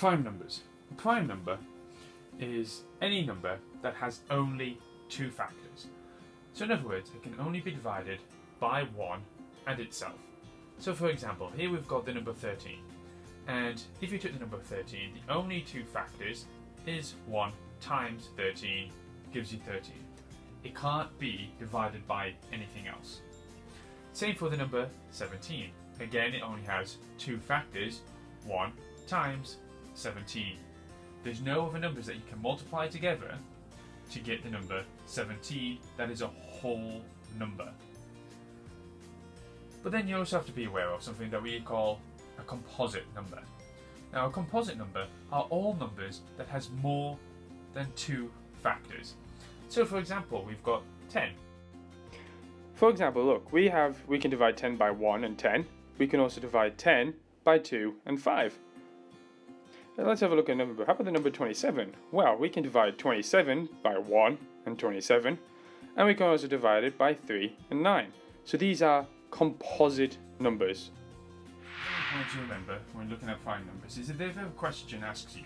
Prime numbers. A prime number is any number that has only two factors. So in other words, it can only be divided by 1 and itself. So for example, here we've got the number 13. And if you took the number 13, the only two factors is 1 times 13 gives you 13. It can't be divided by anything else. Same for the number 17. Again, it only has two factors, 1 times 17. There's no other numbers that you can multiply together to get the number 17 that is a whole number. But then you also have to be aware of something that we call a composite number. Now, a composite number are all numbers that has more than two factors. So for example, we've got 10. For example, look, we can divide 10 by 1 and 10. We can also divide 10 by 2 and 5. Now let's have a look at a number. How about the number 27? Well, we can divide 27 by 1 and 27, and we can also divide it by 3 and 9. So these are composite numbers. One point to remember when looking at prime numbers is if a question asks you,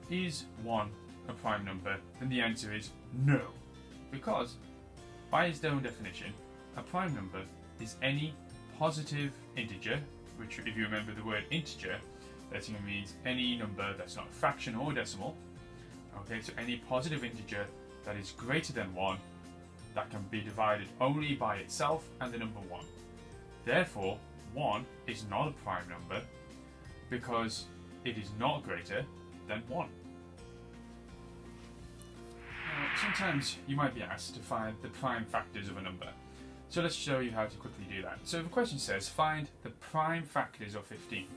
is 1 a prime number? Then the answer is no. Because, by its own definition, a prime number is any positive integer, which if you remember the word integer, that means any number that's not a fraction or decimal. Okay, so any positive integer that is greater than 1 that can be divided only by itself and the number 1. Therefore, 1 is not a prime number because it is not greater than 1. Now, sometimes you might be asked to find the prime factors of a number. So let's show you how to quickly do that. So if a question says, find the prime factors of 15.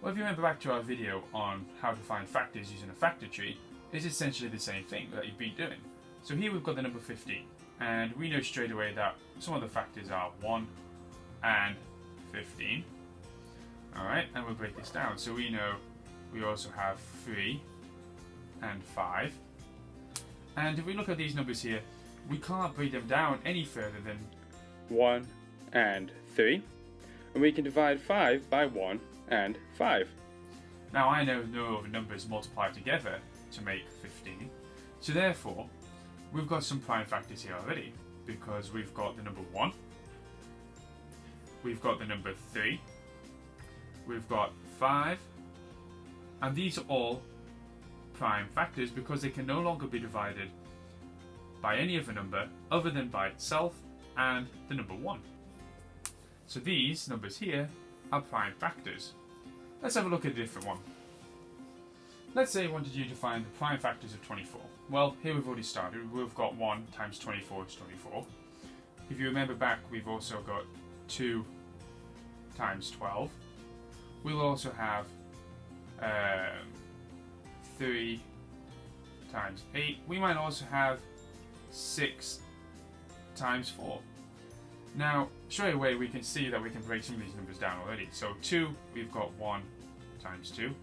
Well, if you remember back to our video on how to find factors using a factor tree, it's essentially the same thing that you've been doing. So here we've got the number 15, and we know straight away that some of the factors are 1 and 15. Alright, and we'll break this down. So we know we also have 3 and 5. And if we look at these numbers here, we can't break them down any further than 1 and 3. And we can divide 5 by 1 and 5. Now I know no other numbers multiply together to make 15. So therefore, we've got some prime factors here already, because we've got the number 1, we've got the number 3, we've got 5, and these are all prime factors because they can no longer be divided by any other number other than by itself and the number 1. So these numbers here are prime factors. Let's have a look at a different one. Let's say I wanted you to find the prime factors of 24. Well, here we've already started. We've got 1 times 24 is 24. If you remember back, we've also got 2 times 12. We'll also have 3 times 8. We might also have 6 times 4. Now, straight away we can see that we can break some of these numbers down already. So 2, we've got 1 times 2.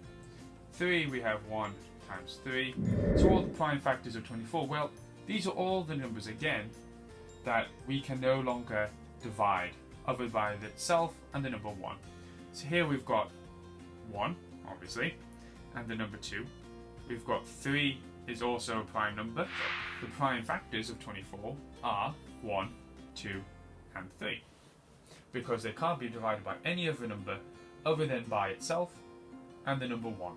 3, we have 1 times 3. So all the prime factors of 24, well, these are all the numbers again that we can no longer divide other by itself and the number 1. So here we've got 1, obviously, and the number 2. We've got 3 is also a prime number. The prime factors of 24 are 1, 2, and 3, because they can't be divided by any other number other than by itself and the number 1.